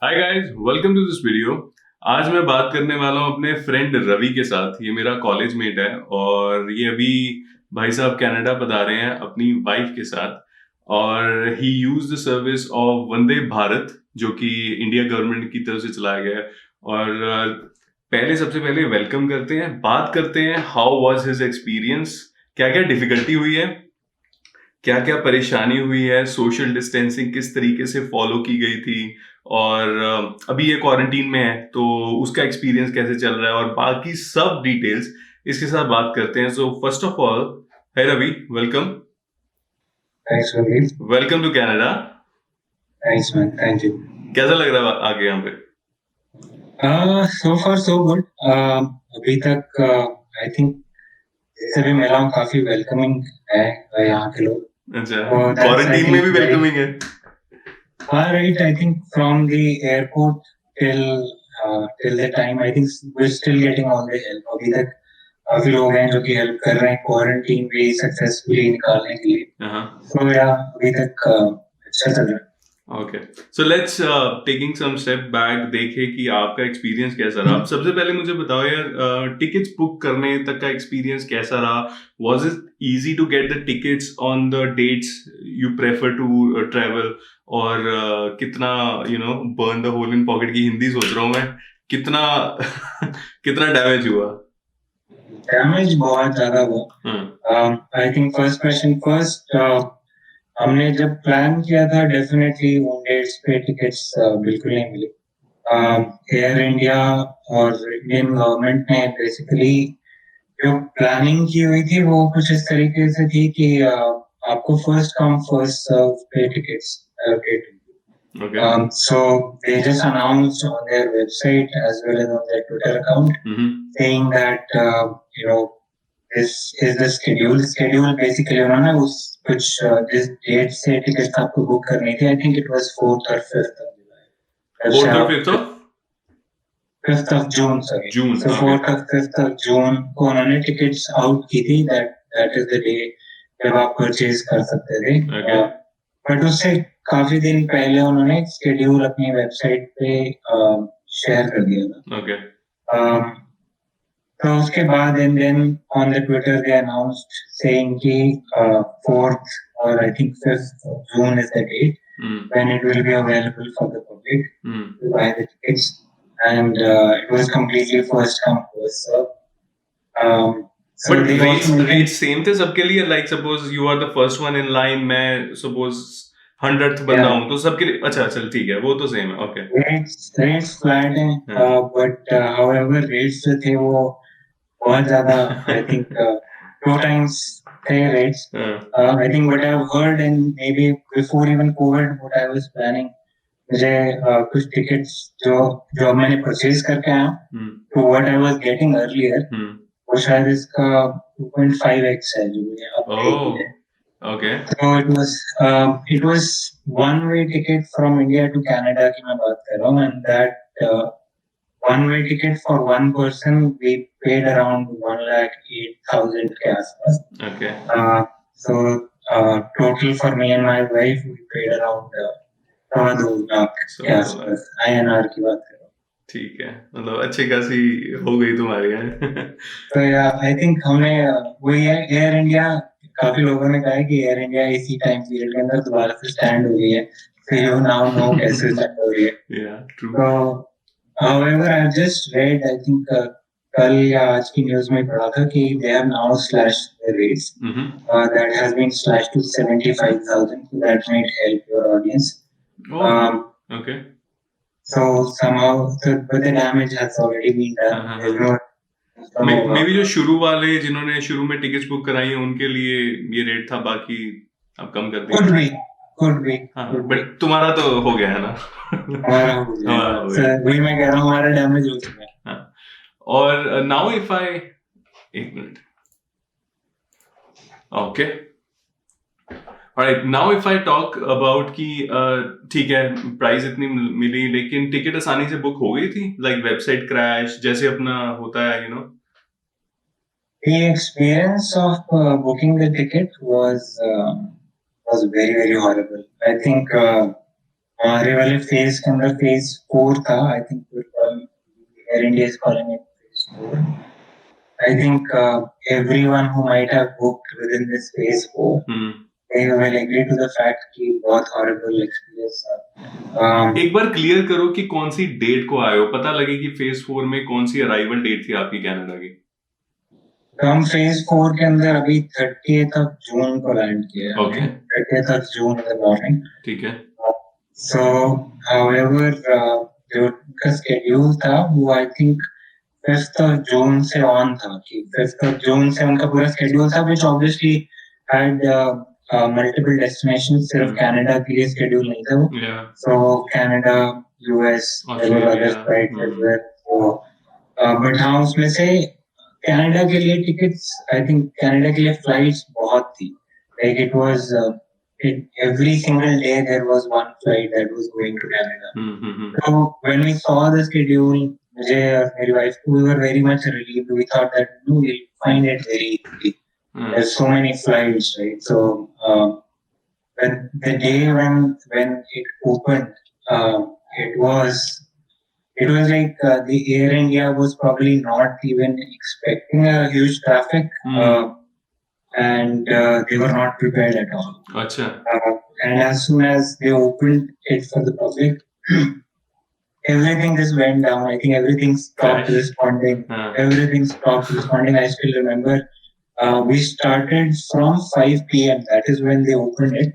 Hi guys, welcome to this video. आज मैं बात करने वाला हूँ अपने फ्रेंड रवि के साथ। ये मेरा कॉलेज मेट है और ये अभी भाई साहब कनाडा पधारे हैं अपनी वाइफ के साथ। और ही use the service of Vande Bharat, जो कि इंडिया गवर्नमेंट की तरफ से चलाया गया है। और पहले सबसे पहले वेलकम करते हैं, बात करते हैं हाउ वाज हिज एक्सपीरियंस, क्या क्या डिफिकल्टी हुई है, क्या क्या परेशानी हुई है, सोशल डिस्टेंसिंग किस तरीके से फॉलो की गई थी, और अभी ये क्वारंटीन में है तो उसका एक्सपीरियंस कैसे चल रहा है, और बाकी सब डिटेल्स इसके साथ बात करते हैं। So first of all, hi Ravi, welcome. Thanks, Ravi. Welcome to Canada. Thanks, man. Thank you. कैसा लग रहा है आगे यहाँ पे? So far so good. अभी तक आई थिंक इससे भी मिला हूँ काफी वेलकमिंग है यहाँ के लोग. अच्छा, So that's I क्वारंटीन में think भी very वेलकमिंग है? right. I think from the airport till the time I think we're still getting all the help. अभी तक काफी लोग हैं जो कि हेल्प कर रहे हैं क्वारंटीन भी सक्सेसफुली निकालने के लिए. हाँ। So yeah, अभी तक अच्छा चल रहा है. Okay, so let's taking some step back, देखें कि आपका एक्सपीरियंस कैसा रहा। सबसे पहले मुझे बताओ यार, टिकट्स बुक करने तक का एक्सपीरियंस कैसा रहा? Was it easy to get the tickets on the dates you prefer to travel? और कितना burn the hole in pocket की हिंदी सोच रहा हूँ मैं, कितना कितना डैमेज हुआ? डैमेज बहुत ज्यादा हुआ. I think first question first. हमने जब प्लान किया था डेफिनेटली उन डेट्स पे टिकट्स बिल्कुल नहीं मिली. एयर इंडिया और इंडियन गवर्नमेंट ने बेसिकली जो प्लानिंग की हुई थी वो कुछ इस तरीके से थी कि आपको फर्स्ट कम फर्स्ट सर्व पे tickets allocate. Okay. So they just announced on their website as well as on their Twitter account saying that this is the schedule. Schedule basically उन्होंने उस कुछ जिस डेट से टिकट आपको book करनी थी. I think it was 4th or 5th of July. Fourth और fifth of 5th of June, sorry. June? So okay. 4th और 5th of June को उन्होंने टिकट्स आउट की थी. That is the day जब आप परचेज कर सकते थे. Okay. बट उससे काफी दिन पहले उन्होंने स्केड्यूल अपनी वेबसाइट पे शेयर कर दिया था. ओके। तो उसके बाद and then on the Twitter they announced saying कि 4th और I think 5th of June is the date when it will be available for the public to buy the tickets. And it was completely first come first serve. So but they rates also mentioned rates same थे सबके लिए? Like suppose you are the first one in line, मैं suppose 100th बंदा yeah, हूँ तो सबके लिए? अच्छा, चल ठीक है, वो तो सेम है। ओके। rates flat हैं. हाँ। But however rates जो थे वो बहुत ज्यादा. I think 2 times थे rates. I think what I've heard and maybe before even COVID, what I was planning, मुझे कुछ tickets जो जो मैंने purchase करके आया तो what I was getting earlier वो शायद इसका 2.5x है जो मुझे अब मिलेगी है. Okay. So it was one way ticket from India to Canada की मैं बात कर रहा हूँ. And that one way ticket for one person we paid around 1,08,000 के आसपास. Okay. So total for me and my wife we paid around 2.5 के आसपास INR की बात कर रहा हूँ. ठीक है, मतलब अच्छी खासी हो गई तुम्हारी है। तो आई थिंक हमने वही है एयर इंडिया. काफी लोगों ने कहा है कि एयर इंडिया इसी टाइम पीरियड के अंदर दोबारा से स्टैंड हो गई है. So you now know कैसे स्टैंड हो रही है. Yeah, true. तो however I just read I think कल या आज की न्यूज में पढ़ा था कि they have now slashed the rates. That has been slashed to 75,000. So that might help your audience. Okay. So somehow but the damage has already been done. There's no may be जो शुरू वाले जिन्होंने शुरू में tickets book कराई है उनके लिए ये रेट था, बाकी अब कम कर could दिया। be could be हाँ, could be. बट तुम्हारा तो हो गया है ना? हमारा हो गया. हमारा हो गया। सर वही मैं कह रहा हूँ हमारा डैमेज हो चुका है. हाँ, और नाउ इफ आई, एक minute, okay, alright, now if I talk about कि ठीक है प्राइस इतनी मिली लेकिन टिकट आसानी से बुक हो गई थी, लाइक वेबसाइट क्रैश जैसे अपना होता है, The experience of booking the ticket was very very horrible. I think हमारे वाले फेज के अंदर फेज 4 था. I think Air India is calling it phase 4. I think everyone who might have booked within this phase 4, they will agree to the fact कि बहुत horrible experience था. एक बार clear करो कि कौन सी डेट को आए हो, पता लगे कि फेज 4 में कौन सी अराइवल डेट थी आपकी कनाडा की. हम फेज 4 के अंदर अभी 30th of June को लैंड किया. Okay. 30th of June in the morning. ठीक है. So, however, जो का schedule था वो I think 5th of June से on था कि 5th of June से उनका पूरा schedule था, which obviously had multiple destinations. सिर्फ कनाडा के लिए schedule नहीं था वो. Yeah. So Canada, US, there were other flights as well. So, but हाँ उसमें से कनाडा के लिए टिकट्स, आई थिंक कनाडा के लिए फ्लाइट्स बहुत थी. Like it was every single day there was one flight that was going to Canada. So when we saw the schedule, मुझे और मेरी wife, we were very much relieved. We thought that we'll find it very easy. There's so many flights, right? So but the day when it opened, it was like the Air India was probably not even expecting a huge traffic, and they were not prepared at all. Achha. And as soon as they opened it for the public, everything just went down. I think everything stopped responding. Everything stopped responding. I still remember we started from 5 p.m. That is when they opened it.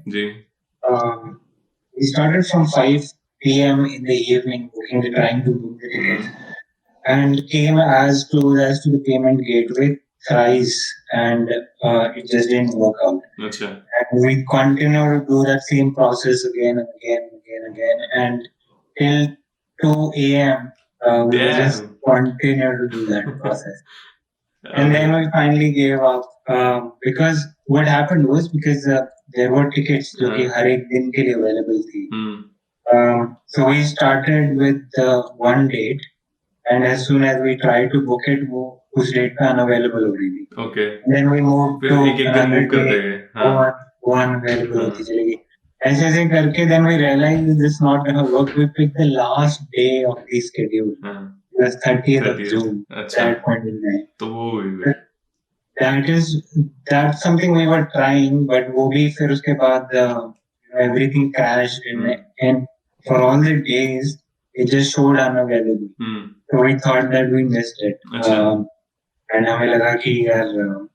We started from 5 p.m. in the evening, trying to book the tickets, and came as close as to the payment gateway thrice, and it just didn't work out. Achha. And we continued to do that same process again and again, and till 2 a.m. We just continued to do that process. And then we finally gave up because what happened was because there were tickets जो कि हर एक दिन के लिए available थी. So we started with one date, and as soon as we tried to book it, वो उस date पे unavailable हो गई थी. Okay. And then we moved to another day, one available होती चली गई. ऐसे करके then we realized this is not gonna work. We picked the last day of the schedule. It was 30th of June. That point in time. तो वो that's something we were trying, but वो भी फिर उसके बाद everything crashed and for all the days it just showed unavailable. So we thought that we missed it. And हमें लगा कि यार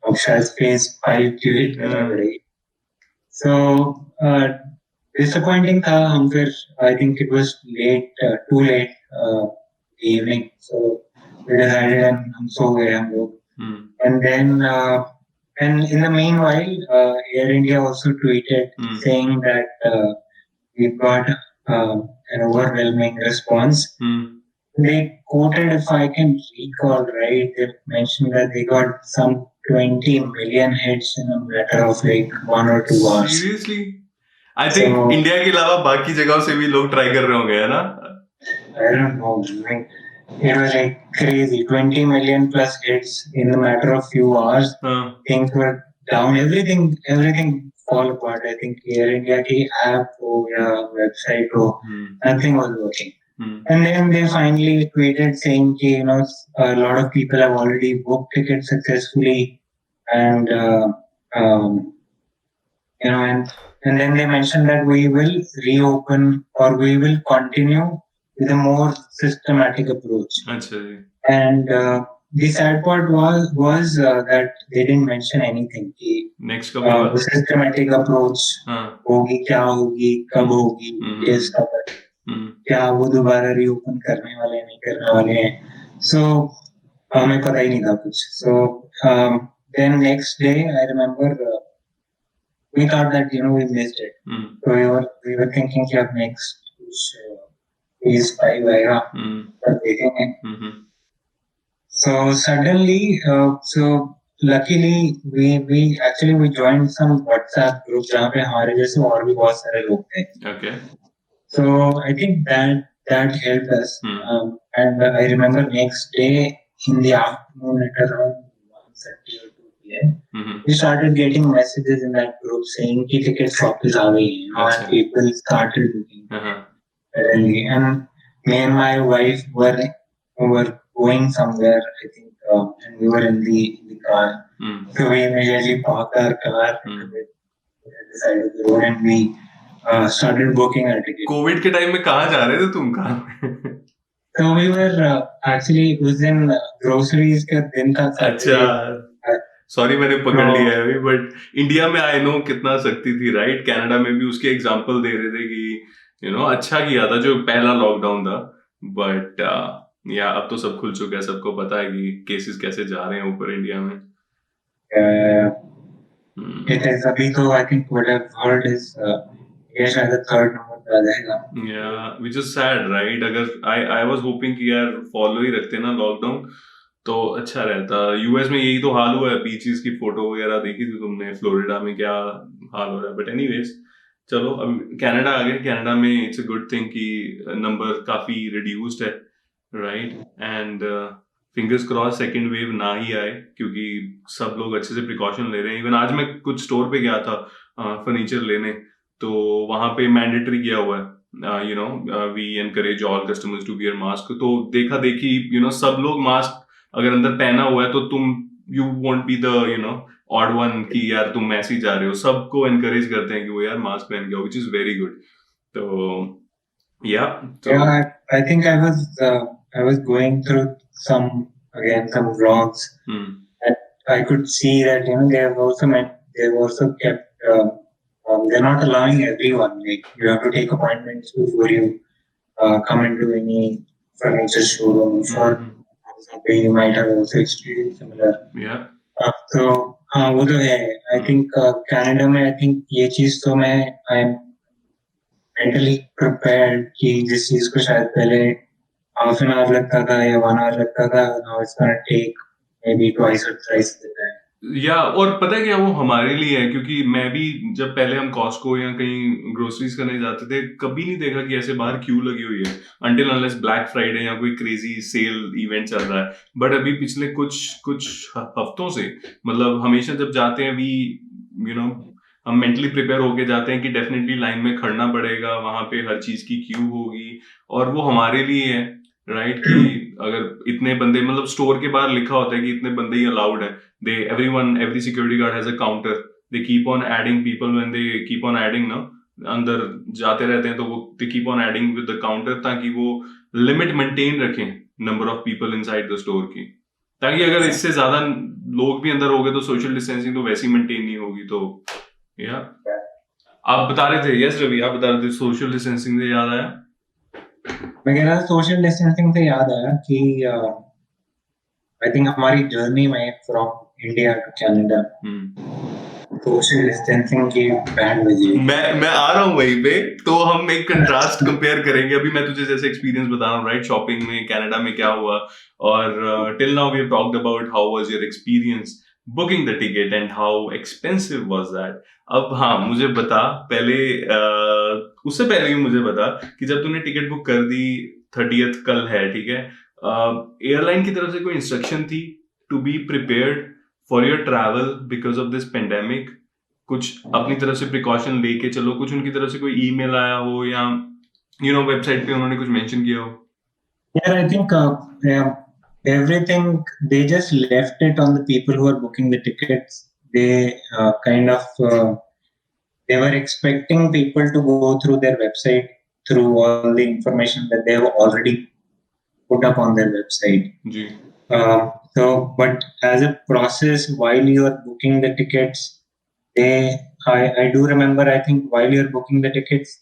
अब शायद phase 5 की wait करना पड़ेगी. So disappointing था. हम फिर I think it was too late evening. So we decided and हम सो गए हम लोग. And then and in the meanwhile Air India also tweeted saying that we've got an overwhelming response. They quoted, if I can recall right, they mentioned that they got some 20 million hits in a matter of like 1 or 2 hours. Seriously? I think India के अलावा बाकी जगहों से भी लोग try कर रहे होंगे, है ना? I don't know. I mean, it was like crazy. 20 million plus hits in a matter of few hours. Things were down. Everything fall apart. I think Air India की app हो या website हो, nothing was working. And then they finally tweeted saying that a lot of people have already booked tickets successfully, and and then they mentioned that we will reopen or we will continue with a more systematic approach. Achha. And the sad part was that they didn't mention anything. Next couple systematic approach होगी, क्या होगी, कब होगी, ये सब क्या वो दोबारा रीओपन करने वाले नहीं करने वाले हैं. So हमें पता ही नहीं था कुछ. So then next day I remember we thought that we missed it. So we were thinking that next phase 5 आएगा, तब देखेंगे. So suddenly so luckily we joined some WhatsApp group जहाँ पे हमारे जैसे और भी बहुत सारे लोग थे. Okay. So I think that helped us. And I remember next day in the afternoon at around 1:30 or 2 p.m. We started getting messages in that group saying कि tickets वापस आ गई हैं, and people started booking. Suddenly, and me and my wife were going somewhere, I think, and we were in the car. So we immediately parked our car at the side of the road, and we started booking our ticket. Covid के time में कहाँ जा रहे थे तुम कहाँ? So we were actually उस दिन groceries का दिन था. अच्छा, सॉरी मैंने पकड़ लिया है अभी, बट इंडिया में आई नो कितना सख्ती थी, राइट? कनाडा में भी उसके एग्जांपल दे रहे थे कि अच्छा किया था जो पहला लॉकडाउन था, बट या अब तो सब खुल चुका है, सबको पता है कि केसेस कैसे जा रहे हैं ऊपर इंडिया में. It is अभी तो I think what I've heard is ये शायद थर्ड नंबर पे आ जाएगा. Yeah, which is sad, right? अगर I was hoping कि यार फॉलो ही रखते ना लॉकडाउन तो अच्छा रहता. यूएस में यही तो हाल हुआ है, बीचेस की फोटो वगैरह देखी थी तुमने, फ्लोरिडा में क्या हाल हो रहा है. बट एनीवेज चलो अब कनाडा आ गए. कनाडा में इट्स अ गुड थिंग कि नंबर काफी रिड्यूस्ड है, right? And fingers cross second wave ना ही आए, क्योंकि सब लोग अच्छे से प्रिकॉशन ले रहे हैं. इवन आज मैं कुछ स्टोर पे गया था फर्नीचर लेने, तो वहां पे मैंडेटरी किया हुआ है, we encourage all customers to wear mask. तो देखा देखी सब लोग मास्क अगर अंदर पहना हुआ है तो तुम you won't be the odd one कि यार तुम ऐसे ही जा रहे हो. सबको एनकरेज करते हैं कि वो यार मास्क पहन के आओ, व्हिच इज वेरी गुड. तो I think I was going through some vlogs. And I could see that they've also kept they're not allowing everyone. Like you have to take appointments before you come into any furniture showroom. For example, you might have also experienced similar. Yeah. So वो तो है. I think Canada में I think ये चीज तो मैं I'm mentally prepared कि जिस चीज को शायद पहले half an hour लगता था या 1 hour लगता था, now it's gonna take maybe twice or thrice the time. या और पता है क्या, वो हमारे लिए है, क्योंकि मैं भी जब पहले हम कॉस्को या कहीं ग्रोसरीज करने जाते थे, कभी नहीं देखा कि ऐसे बाहर क्यू लगी हुई है अंटिल अनलेस ब्लैक फ्राइडे या कोई क्रेजी सेल इवेंट चल रहा है. बट अभी पिछले कुछ हफ्तों से, मतलब हमेशा जब जाते हैं हम मेंटली प्रिपेयर होके जाते हैं कि डेफिनेटली लाइन में खड़ना पड़ेगा, वहां पे हर चीज की क्यू होगी, और वो हमारे लिए है, राइट? कि अगर इतने बंदे, मतलब स्टोर के बाहर लिखा होता है कि इतने बंदे ही अलाउड है. Every security guard has a counter. They keep on adding people when they keep on adding ना, अंदर जाते रहते हैं तो वो they keep on adding with the counter, ताकि वो लिमिट मेंटेन रखें number of people inside the store की, ताकि अगर इससे ज्यादा लोग भी अंदर हो गए तो सोशल डिस्टेंसिंग तो वैसे ही मेंटेन नहीं होगी. तो या आप बता रहे थे, यस रवि आप बता रहे थे सोशल डिस्टेंसिंग से याद आया. मैं कह रहा था सोशल डिस्टेंसिंग से याद आया कि आई थिंक हमारी जर्नी में from India to Canada social distancing की बैंड बजी. मैं आ रहा हूँ वहीं पे, तो हम एक कंट्रास्ट कंपेयर करेंगे. अभी मैं तुझे जैसे एक्सपीरियंस बता रहा हूँ, राइट? शॉपिंग में कनाडा में क्या हुआ, और till now we have talked about how was your experience booking the ticket and how expensive was that. अब हाँ, मुझे बता पहले, उससे पहले भी मुझे बता कि जब तूने टिकट बुक कर दी 30th कल है, ठीक है, एयरलाइन की तरफ से कोई इंस्ट्रक्शन थी to be prepared for your travel because of this pandemic? कुछ अपनी तरफ से प्रिकॉशन लेके चलो, कुछ उनकी तरफ से कोई ईमेल आया हो या वेबसाइट पे उन्होंने कुछ मेंशन किया हो? Yeah, I think everything they just left it on the people who are booking the tickets. They they were expecting people to go through their website through all the information that they have already put up on their website. But as a process, while you are booking the tickets, I do remember, I think while you're booking the tickets,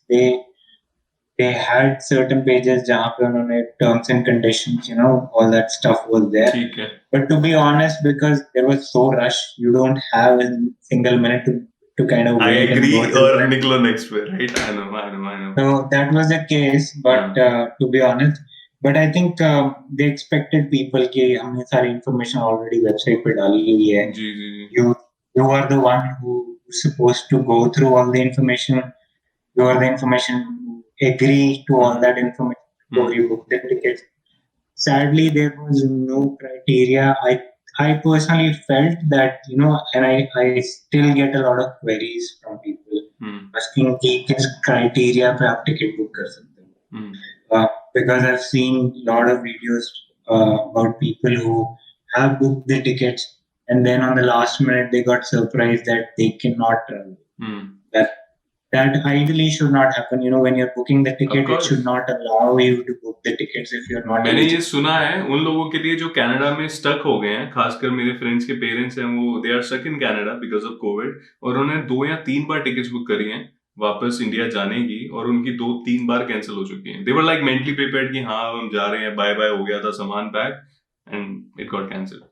they had certain pages jahan pe unhone terms and conditions, all that stuff was there. Okay. But to be honest, because there was so rush, you don't have a single minute to kind of wait. I agree, or niklo next way, right? I know. So that was the case, but to be honest, but I think they expected people कि हमने सारी information already website पे डाली हुई है. You are the one who is supposed to go through all the information. You are the information who agree to all that information before you book the tickets. Sadly, there was no criteria. I personally felt that, and I still get a lot of queries from people asking कि किस criteria पे आप ticket book कर सकते हो. Because I've seen a lot of videos about people who have booked the tickets and then on the last minute they got surprised that they cannot travel. That that ideally should not happen. You know, when you're booking the ticket, it should not allow you to book the tickets if you're not. मैंने ये सुना है उन लोगों के लिए जो Canada में स्टक हो गए हैं, खासकर मेरे फ्रेंड्स के पेरेंट्स हैं, वो they are stuck in Canada because of COVID और उन्होंने 2 या 3 बार टिकट्स बुक करी हैं वापस इंडिया जाने की और उनकी 2-3 बार कैंसिल हो चुकी हैं. दे वर लाइक मेंटली प्रिपेयर्ड कि हाँ हम जा रहे हैं, बाय बाय हो गया था, सामान pack and it got cancelled.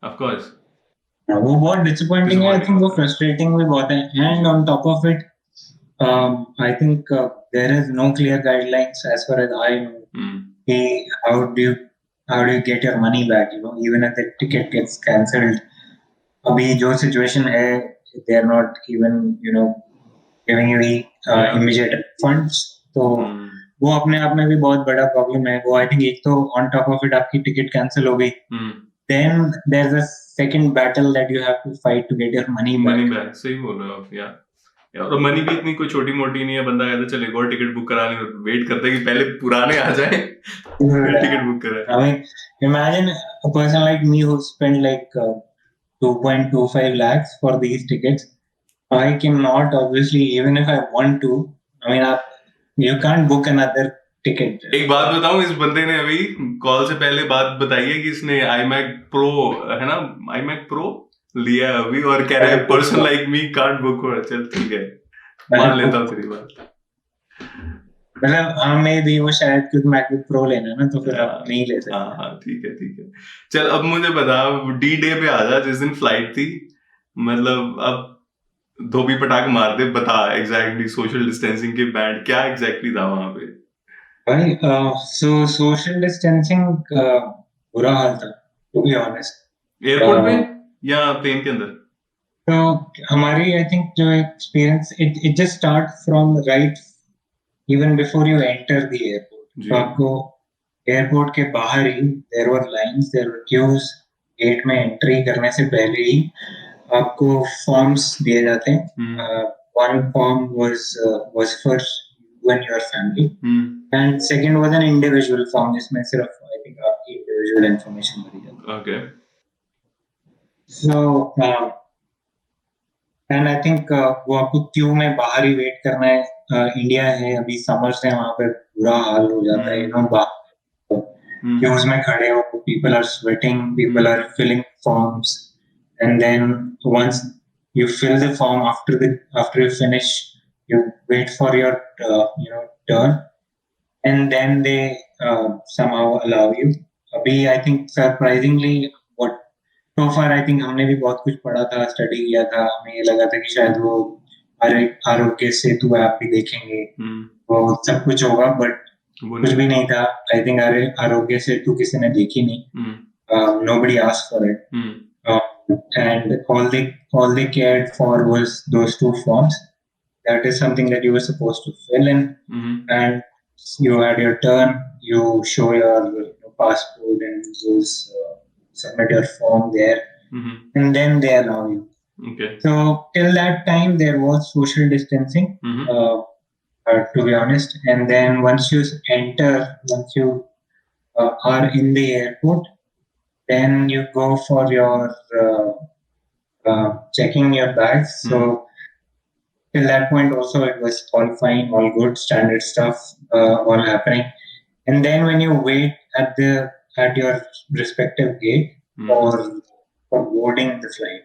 Of course वो बहुत डिसअपॉइंटिंग है. आई थिंक वो फ्रस्ट्रेटिंग भी बहुत है. And on top of it I think there is no clear guidelines as far as I know. Hey, how do you get your money back? You know, even if the ticket gets cancelled. अभी जो situation है, they are not even giving you immediate funds. तो वो अपने आप में भी बहुत बड़ा प्रॉब्लम है. वो I think एक तो on top of it आपकी टिकट कैंसिल हो गई. Then there's a second battle that you have to fight to get your money back. सही बोल रहे हो आप. यार और मनी भी इतनी कोई छोटी मोटी नहीं है. बंदा कहता चल एक और टिकट बुक करा ले, वेट करता है कि पहले पुराने आ जाए टिकट बुक कराए. I mean, imagine a person like me who spent like 2.25 lakhs for these tickets. I cannot obviously, even if I want to. I mean, you can't book another ticket. एक बात बताऊं, इस बंदे ने अभी call से पहले बात बताई है कि इसने iMac Pro है ना, iMac Pro लिया अभी और कह रहा है person like me can't book. चल ठीक है, मान लेता हूँ तेरी बात. मतलब हमें भी वो शायद कुछ MacBook Pro लेना ना, तो फिर आप नहीं ले सकते. हाँ ठीक है. चल अब मुझे बता, डी डे पे आ जा जिस दिन फ्लाइट थी. मतलब अब धोबी पटाख मार दे, बता एग्जैक्टली सोशल डिस्टेंसिंग के बैंड क्या एग्जैक्टली था वहां पे. भाई सो सोशल डिस्टेंसिंग बुरा हाल था, टू बी ऑनेस्ट. एयरपोर्ट पे या प्लेन के अंदर? तो हमारी आई थिंक जो experience it just start from right even before you enter the airport. तो आपको एयरपोर्ट के बाहर ही there were lines, there were queues. Gate में एंट्री करने से पहले ही आपको फॉर्म्स दिए जाते हैं. One form was for you and your family and second was an individual form जिसमें सिर्फ आई थिंक आपकी इंडिविजुअल इंफॉर्मेशन भरी जाती है. Okay. So, and I think वो आपको क्यू में बाहर ही वेट करना है. इंडिया है, अभी समर से वहाँ पे बुरा हाल हो जाता है. क्यूज में खड़े हो, people are sweating, people are filling forms, and then once you fill the form, after you finish, you wait for your turn, and then they somehow allow you. अभी I think surprisingly so far I think हमने भी बहुत कुछ पढ़ा था, study किया था. हमें ये लगा था कि शायद वो आरोग्य सेतु ऐप भी देखेंगे, वो सब कुछ होगा, बट कुछ भी नहीं था. आई थिंक आरोग्य सेतु किसी ने देखी नहीं. Nobody asked for it. And all they cared for was those 2 forms. That is something that you were supposed to fill in. And you had your turn, you show your passport and those submit your form there, and then they allow you. Okay. So till that time there was social distancing, to be honest. And then once you are in the airport, then you go for your checking your bags. So till that point also it was all fine, all good, standard stuff all happening. And then when you wait at your respective gate for boarding the flight,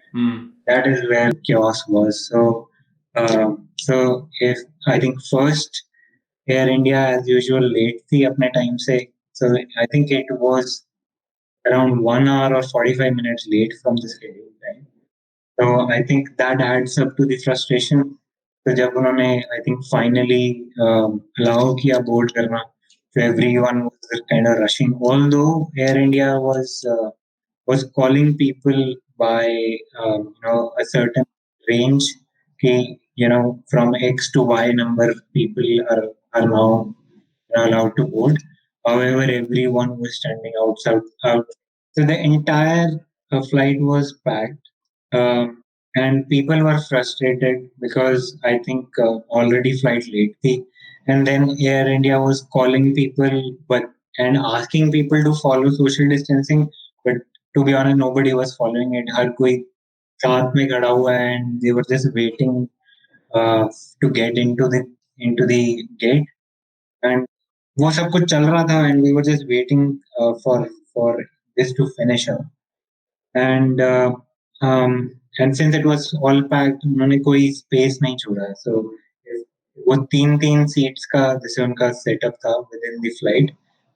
that is where chaos was. So if I think first Air India as usual late थी अपने time से. So I think it was around 1 hour or 45 minutes late from the scheduled time. So I think that adds up to the frustration. तो जब उन्होंने I think finally allow किया board करना, so everyone was kind of rushing. Although Air India was calling people by a certain range, from X to Y number people are now allowed to board. However, everyone was standing out. So the entire flight was packed, and people were frustrated because I think already flight late थी. and then Air India was calling people, but and asking people to follow social distancing, but to be honest, nobody was following it. हर कोई साथ में खड़ा हुआ है, and they were just waiting uh, to get into the gate, and वो सब कुछ चल रहा था, and we were just waiting for this to finish up. And and since it was all packed, उन्होंने कोई space नहीं छोड़ा, so वो तीन तीन सीट्स का जैसे उनका सेटअप था within the flight.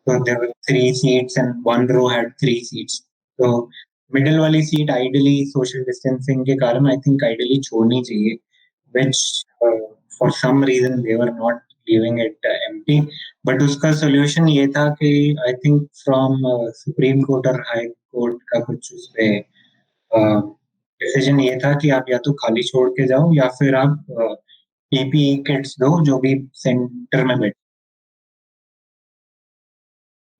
So there were three seats and one row had three seats. So middle वाली सीट ideally social distancing के कारण I think ideally छोड़नी चाहिए, which for some reason they were not leaving it empty. But उसका solution ये था कि I think from Supreme Court और High Court का कुछ उस पे डिसीजन ये था कि आप या तो खाली छोड़ के जाओ या फिर आप पीपीई किट्स दो जो भी सेंटर में बैठे.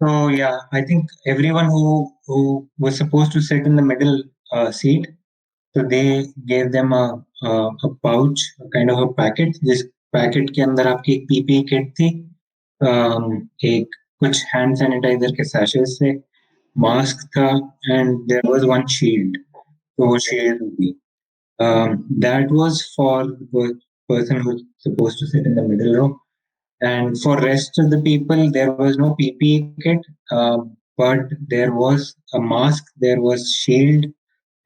So yeah, I think everyone who was supposed to sit in the middle seat, so they gave them a pouch, a kind of a packet. जिस पैकेट के अंदर आपकी एक पीपीई किट थी, एक कुछ हैंड सैनिटाइजर के सैशेस थे, मास्क था, and there was one shield. तो वो शील्ड भी. That was for the person who's supposed to sit in the middle row. And for rest of the people, there was no PPE kit, but there was a mask, there was shield,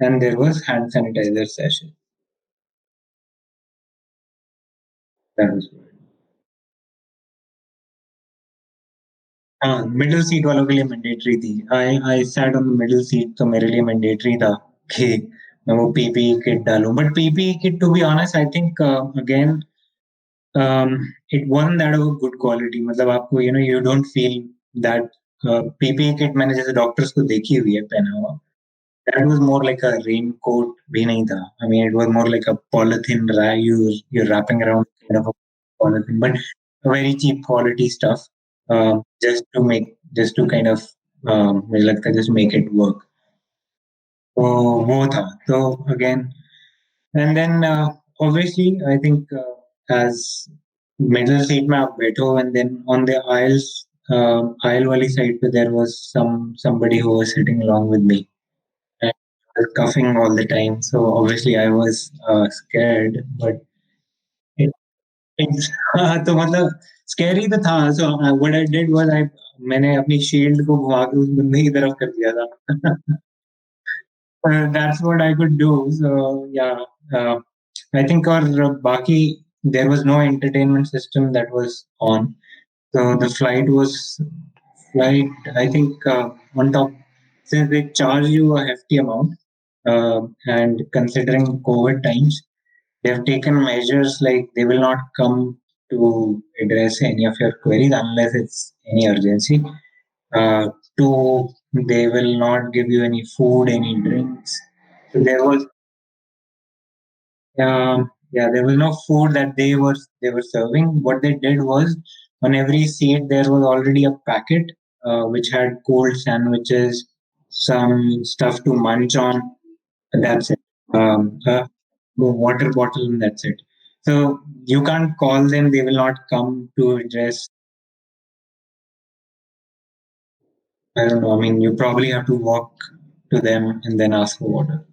and there was hand sanitizer session. That was good. हाँ, middle seat वालों के लिए mandatory थी. I sat on the middle seat, तो मेरे लिए mandatory था कि मैं वो पीपीई किट डालूं. But PPE kit, to be honest, I think again it wasn't that of a good quality. मतलब आपको you don't feel that PPE kit मैंने जैसे डॉक्टर्स को देखी हुई है पहना हुआ, that was more like a raincoat भी नहीं था. I mean, it was more like a polythene you're wrapping around kind of a polythene, but very cheap quality stuff, just to kind of मुझे लगता है just make it work. तो वो था. तो again, and then obviously I think as middle seat में आप बैठो, and then on the aisle वाली side पे there was somebody who was sitting along with me, and was coughing all the time. So obviously I was scared, but it, it's तो मतलब scary तो था. So what I did was मैंने अपनी shield को घुमा के उस बंदे की तरफ कर दिया था. That's what I could do. So yeah, uh, I think or Baki, there was no entertainment system that was on. So the flight. I think on top, since they charge you a hefty amount, and considering COVID times, they have taken measures like they will not come to address any of your queries unless it's any urgency. Uh, Two, they will not give you any food, any drinks. So there was no food that they were serving. What they did was on every seat there was already a packet which had cold sandwiches, some stuff to munch on. That's it. A water bottle, and that's it. So you can't call them; they will not come to address. I don't know. I mean, you probably have to walk to them and then ask for water.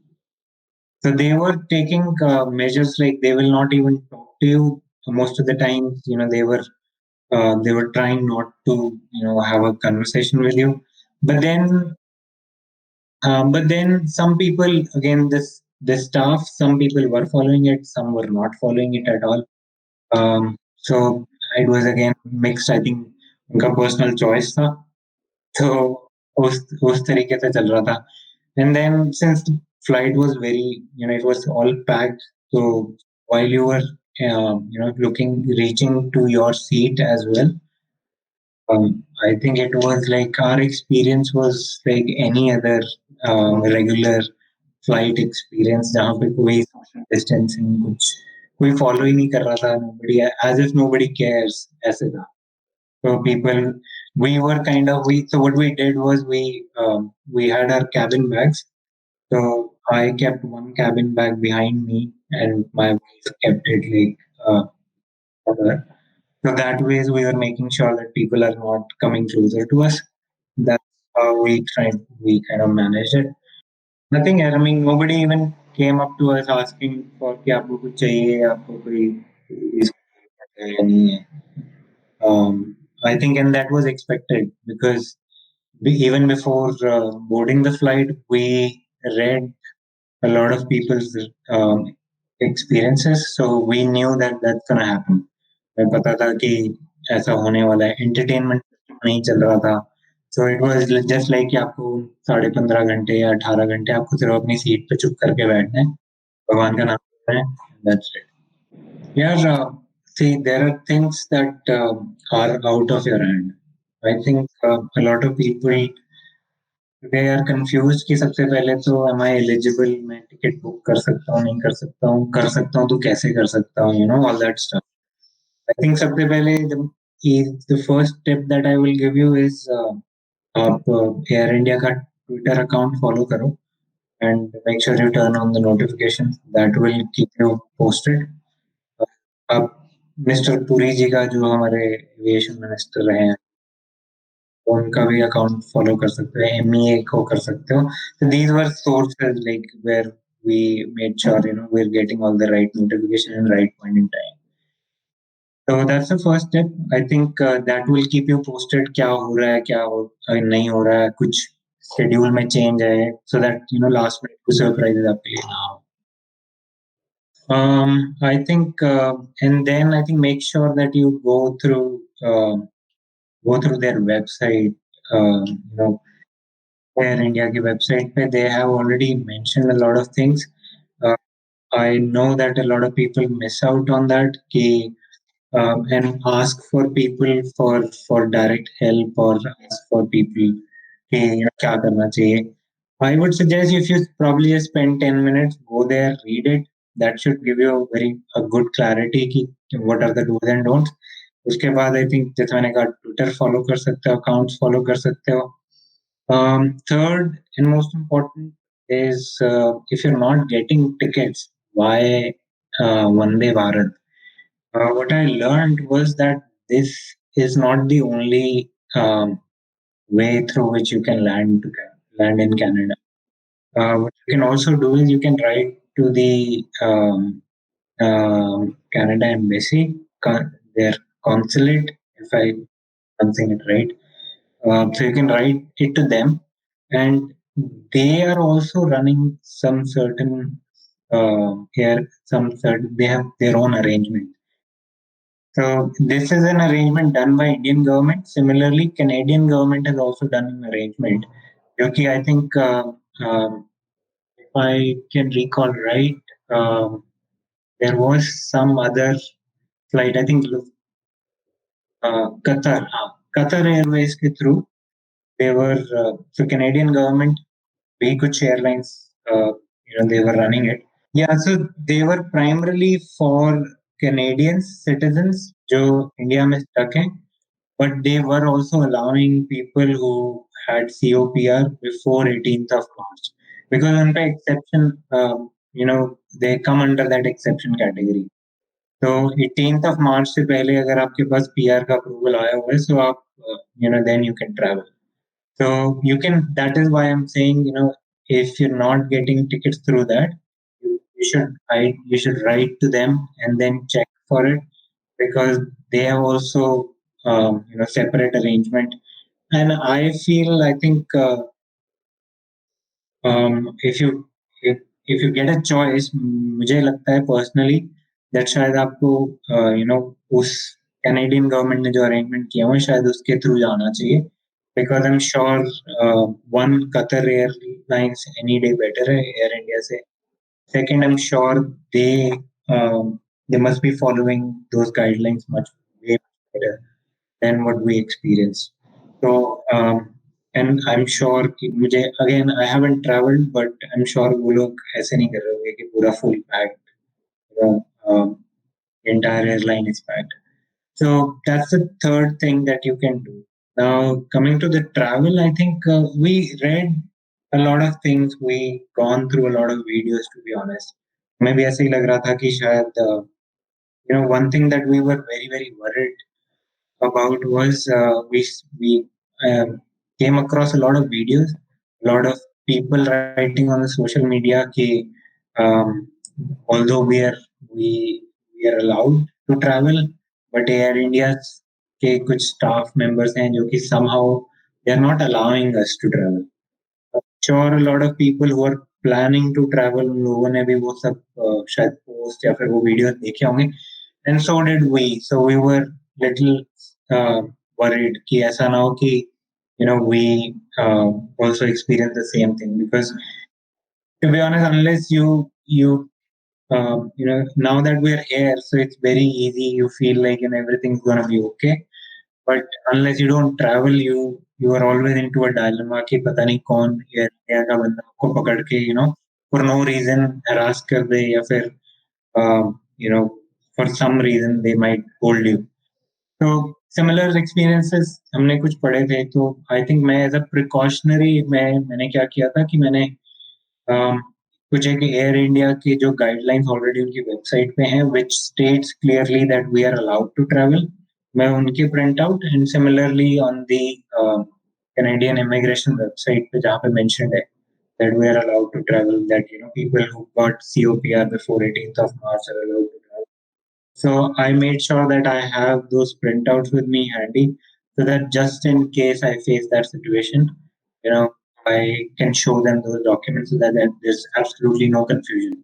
So they were taking measures like they will not even talk to you most of the time. They were trying not to have a conversation with you. But then some people, again, this staff, some people were following it, some were not following it at all. So it was again mixed. I think उनका personal choice था. तो उस तरीके से चल रहा था. And then since the flight was it was all packed. So while you were reaching to your seat as well, I think it was like our experience was like any other regular flight experience जहाँ पे कोई social distancing कुछ कोई follow ही नहीं कर रहा था. Nobody, as if nobody cares, ऐसे था. So people, we were kind of we. So what we did was we had our cabin bags. So I kept one cabin bag behind me, and my wife kept it like. Uh, So that ways we were making sure that people are not coming closer to us. That's how we kind of managed it. Nothing else. I mean, nobody even came up to us asking for कि आपको कुछ चाहिए, आपको कोई इसको है या नहीं है. I think, and that was expected because even before boarding the flight, we read a lot of people's experiences, so we knew that that's gonna happen. हमें पता था कि ऐसा होने वाला है. Entertainment नहीं चल रहा था. So it was just like कि आपको 15.5 घंटे या 18 घंटे आपको सिर्फ अपनी सीट पे चुप करके बैठना है. भगवान का नाम लेना है. That's it. Yeah, see, there are things that are out of your hand. I think a lot of people they are confused कि सबसे पहले तो am I eligible? मैं टिकट बुक कर सकता हूँ, नहीं कर सकता हूँ तो कैसे कर सकता हूँ, all that stuff. I think सबसे पहले the first tip that I will give you is आप एयर इंडिया का ट्विटर अकाउंट फॉलो करो and make sure you turn on the notifications. That will keep you posted. आप mister Puri जी का जो हमारे aviation minister रहे हैं उनका भी अकाउंट फॉलो कर सकते हो, एमईए को कर सकते हो. So these were sources like where we made sure we're getting all the right notification and right point in time. So that's the first step. I think that will keep you posted क्या हो रहा है, नहीं हो रहा है, कुछ schedule में change है, so that last minute कोई surprises आपके लिए ना हो. I think, and then I think make sure that you go through their website. Air India की website पे they have already mentioned a lot of things. Uh, I know that a lot of people miss out on that कि and ask for people for direct help or ask for people कि क्या करना चाहिए. I would suggest if you probably just spend 10 minutes, go there, read it. That should give you a good clarity कि what are the do's and don'ts. उसके बाद I think जैसे मैंने कहा ट्विटर फॉलो कर सकते हो, अकाउंट्स फॉलो कर सकते हो. Third and most important is if you're not getting tickets, why Vande Bharat? What I learned was that this is not the only way through which you can land in Canada. What you can also do is you can write to the Canada Embassy, their consulate, if I'm saying it right. So you can write it to them, and they are also running some certain they have their own arrangement. So this is an arrangement done by Indian government. Similarly, Canadian government has also done an arrangement. Okay, I think if I can recall right, there was some other flight. I think Qatar Airways ke through they were so Canadian government, we कुछ airlines, they were running it. Yeah, so they were primarily for Canadian citizens जो India में stuck हैं, but they were also allowing people who had COPR before 18th of March because उनका exception, they come under that exception category. तो 18th of March से पहले अगर आपके पास PR का approval आया हुआ है, so आप then you can travel. So that is why I'm saying, if you're not getting tickets through that, you should write to them and then check for it because they have also, separate arrangement. And I think, if you get a choice, मुझे लगता है personally that शायद आपको, उस Canadian government ने जो arrangement किया हुआ है शायद उसके through जाना चाहिए. Because I'm sure one Qatar Airlines any day better है Air India से. Second, I'm sure they must be following those guidelines much way better than what we experience. So and I'm sure कि मुझे again I haven't traveled but I'm sure वो लोग ऐसे नहीं कर रहे होंगे कि पूरा full packed, you know, entire airline is packed. So that's the third thing that you can do. Now, coming to the travel, I think we read a lot of things. We gone through a lot of videos, to be honest. Maybe ऐसे ही लग रहा था कि शायद, one thing that we were very very worried about was we came across a lot of videos, a lot of people writing on the social media कि um, although we we are allowed to travel, but Air India के कुछ staff members हैं जो कि somehow they are not allowing us to travel. Sure, a lot of people who are planning to travel, उन लोगों ने भी वो सब शायद पोस्ट या फिर वो वीडियो देखे होंगे, and so did we. So we were little uh, worried कि ऐसा ना हो कि we also experience the same thing, because to be honest, unless now that we're here, so it's very easy. You feel like everything's gonna be okay. But unless you don't travel, you are always into a dilemma कि पता नहीं कौन ये India का बंदा आपको पकड़ के for no reason harass कर दे, या फिर um, you know for some reason they might hold you. तो सिमिलर एक्सपीरियंसेस हमने कुछ पढ़े थे, तो आई थिंक मैं एज अ प्रिकॉशनरी मैंने क्या किया था कि मैंने कुछ एक एयर इंडिया की जो गाइडलाइंस ऑलरेडी उनकी वेबसाइट पे हैं which states clearly that we are allowed to travel, मैं उनके print out, and similarly on the Canadian immigration website पे जहाँ पे मेंशन्ड है that we are allowed to travel, that people who got COPR before 18th of March are allowed to travel. So I made sure that I have those printouts with me handy, so that just in case I face that situation, you know, I can show them those documents so that there's absolutely no confusion.